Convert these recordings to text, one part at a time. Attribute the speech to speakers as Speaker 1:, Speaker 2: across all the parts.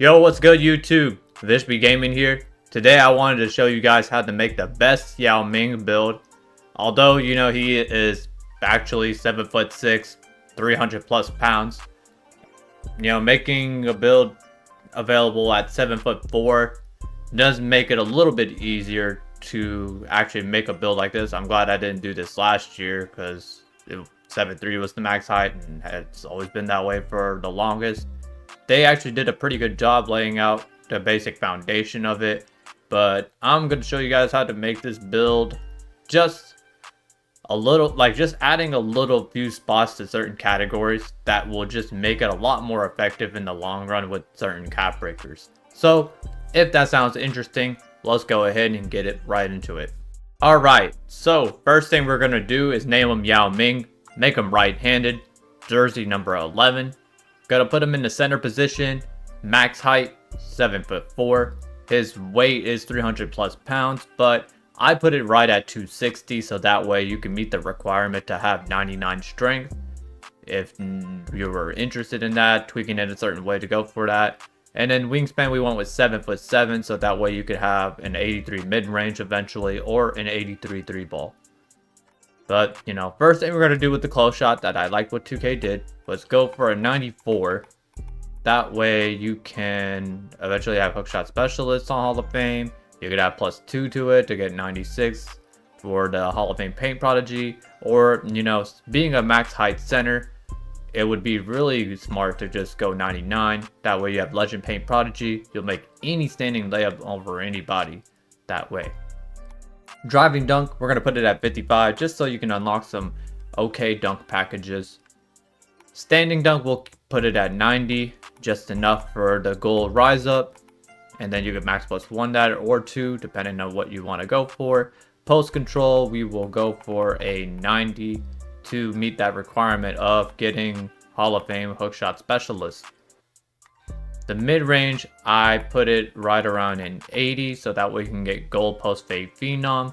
Speaker 1: Yo, what's good YouTube? VISHBEGAMIN here. Today I wanted to show you guys how to make the best Yao Ming build. Although, he is actually 7'6", 300 plus pounds. Making a build available at 7'4" does make it a little bit easier to actually make a build like this. I'm glad I didn't do this last year because 7'3" was the max height and it's always been that way for the longest. They actually did a pretty good job laying out the basic foundation of it, but I'm going to show you guys how to make this build just a little, just adding a little few spots to certain categories that will just make it a lot more effective in the long run with certain cap breakers. So if that sounds interesting, let's go ahead and get it right into it. Alright, so first thing we're going to do is name him Yao Ming, make him right-handed, jersey number 11. Gotta put him in the center position, max height 7'4". His weight is 300 plus pounds, but I put it right at 260, so that way you can meet the requirement to have 99 strength. If you were interested in that, tweaking it a certain way to go for that. And then wingspan we went with 7'7", so that way you could have an 83 mid-range eventually, or an 83 3 ball. But, first thing we're going to do with the close shot that I like what 2K did was go for a 94. That way you can eventually have hook shot specialists on Hall of Fame. You could add +2 to it to get 96 for the Hall of Fame paint prodigy. Or, being a max height center, it would be really smart to just go 99. That way you have legend paint prodigy. You'll make any standing layup over anybody that way. Driving dunk, we're going to put it at 55 just so you can unlock some okay dunk packages. Standing dunk, we'll put it at 90, just enough for the goal rise up. And then you can max +1 that or 2 depending on what you want to go for. Post control, we will go for a 90 to meet that requirement of getting Hall of Fame hookshot specialist. The mid-range, I put it right around an 80, so that way you can get gold post fade phenom.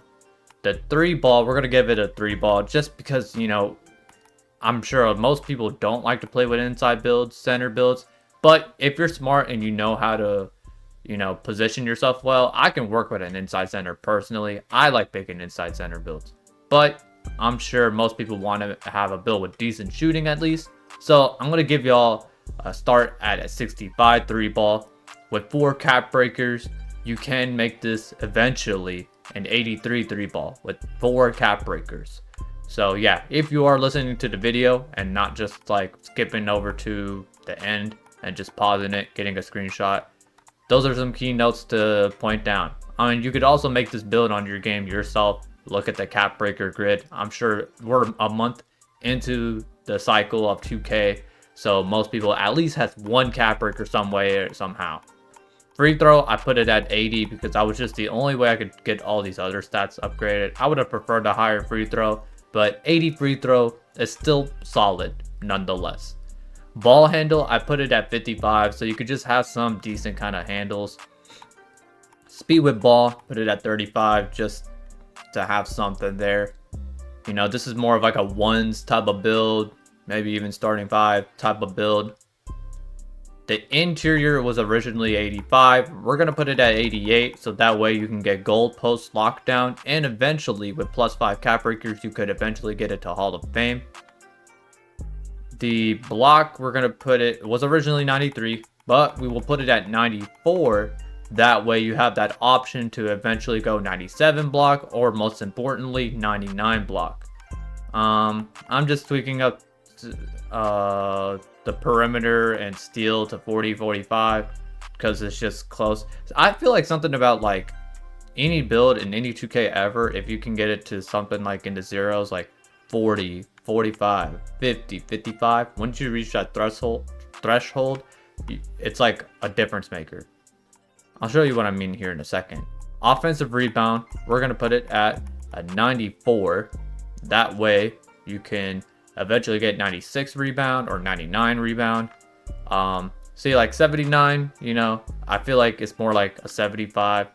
Speaker 1: The 3 ball, we're going to give it a 3 ball just because, I'm sure most people don't like to play with inside builds, center builds. But if you're smart and you know how to, position yourself well, I can work with an inside center personally. I like picking inside center builds. But I'm sure most people want to have a build with decent shooting at least. So I'm going to give y'all start at a 65 3 ball with 4 cap breakers. You can make this eventually an 83 3 ball with 4 cap breakers. So yeah, if you are listening to the video and not just skipping over to the end and just pausing it, getting a screenshot, those are some key notes to point down. I mean, you could also make this build on your game yourself. Look at the cap breaker grid. I'm sure we're a month into the cycle of 2K. So most people at least has 1 cap breaker some way or somehow. Free throw, I put it at 80 because that was just the only way I could get all these other stats upgraded. I would have preferred a higher free throw, but 80 free throw is still solid nonetheless. Ball handle, I put it at 55 so you could just have some decent kind of handles. Speed with ball, put it at 35 just to have something there. This is more of like a ones type of build. Maybe even starting 5 type of build. The interior was originally 85. We're going to put it at 88. So that way you can get gold post lockdown. And eventually with +5 cap breakers, you could eventually get it to Hall of Fame. The block, we're going to put it was originally 93. But we will put it at 94. That way you have that option to eventually go 97 block. Or most importantly, 99 block. I'm just tweaking up the perimeter and steal to 40-45 because it's just close. I feel like something about any build in any 2K ever, if you can get it to something in the zeros 40, 45, 50, 55, once you reach that threshold, it's like a difference maker. I'll show you what I mean here in a second. Offensive rebound, we're going to put it at a 94. That way you can eventually get 96 rebound or 99 rebound. See 79, I feel like it's more like a 75,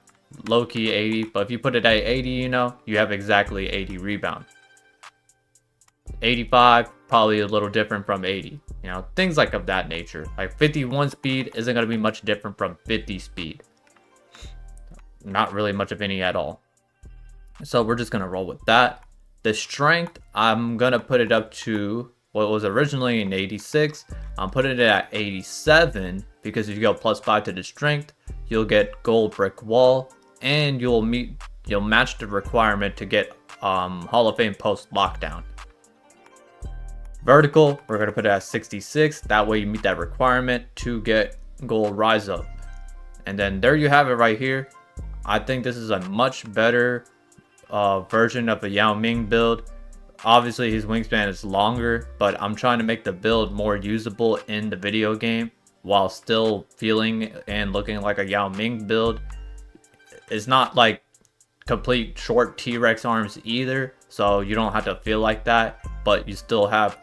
Speaker 1: low-key 80. But if you put it at 80, you have exactly 80 rebound. 85, probably a little different from 80. You know, things like of that nature. Like 51 speed isn't going to be much different from 50 speed. Not really much of any at all. So we're just going to roll with that. The strength, I'm going to put it up to what was originally an 86. I'm putting it at 87 because if you go +5 to the strength, you'll get gold brick wall and you'll match the requirement to get Hall of Fame post lockdown. Vertical, we're going to put it at 66. That way you meet that requirement to get gold rise up. And then there you have it right here. I think this is a much better version of a Yao Ming build. Obviously his wingspan is longer, but I'm trying to make the build more usable in the video game while still feeling and looking like a Yao Ming build. It's not like complete short T-Rex arms either, so you don't have to feel like that, but you still have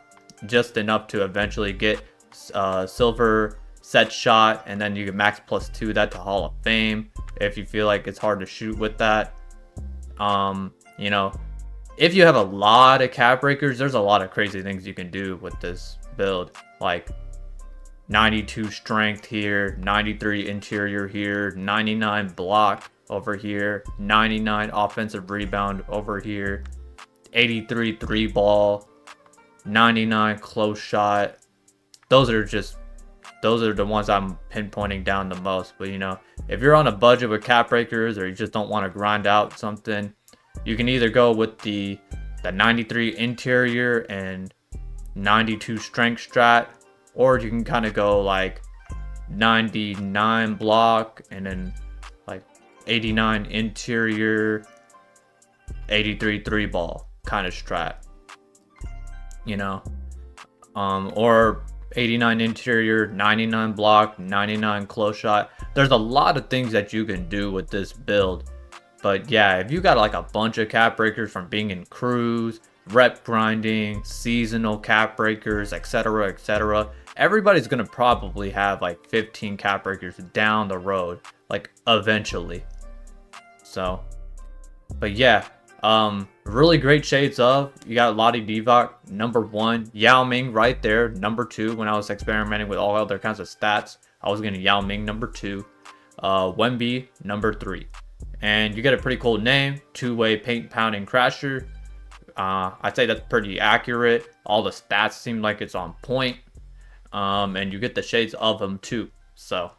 Speaker 1: just enough to eventually get silver set shot, and then you can max +2 that to Hall of Fame if you feel like it's hard to shoot with that. You know, if you have a lot of cap breakers, there's a lot of crazy things you can do with this build, like 92 strength here, 93 interior here, 99 block over here, 99 offensive rebound over here, 83 3 ball, 99 close shot. Those are the ones I'm pinpointing down the most. But you know, if you're on a budget with cap breakers or you just don't want to grind out something, you can either go with the 93 interior and 92 strength strat, or you can kind of go like 99 block and then like 89 interior, 83 3 ball kind of strat, you know, or 89 interior, 99 block, 99 close shot. There's a lot of things that you can do with this build. But yeah, if you got like a bunch of cap breakers from being in crews, rep grinding, seasonal cap breakers, etc., etc., everybody's gonna probably have like 15 cap breakers down the road, like eventually. So, but yeah, really great shades of. You got Lottie Divac, #1, Yao Ming right there, #2. When I was experimenting with all other kinds of stats, I was getting Yao Ming #2, Wemby #3. And you get a pretty cool name, two-way paint pounding crasher. I'd say that's pretty accurate. All the stats seem like it's on point. And you get the shades of them too. So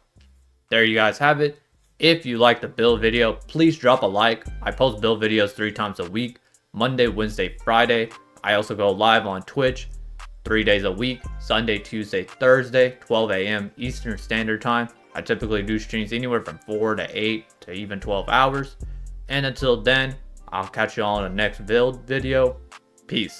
Speaker 1: there you guys have it. If you like the build video, please drop a like. I post build videos 3 times a week, Monday, Wednesday, Friday. I also go live on Twitch 3 days a week, Sunday, Tuesday, Thursday, 12 a.m. Eastern Standard Time. I typically do streams anywhere from 4 to 8 to even 12 hours. And until then, I'll catch you all in the next build video. Peace.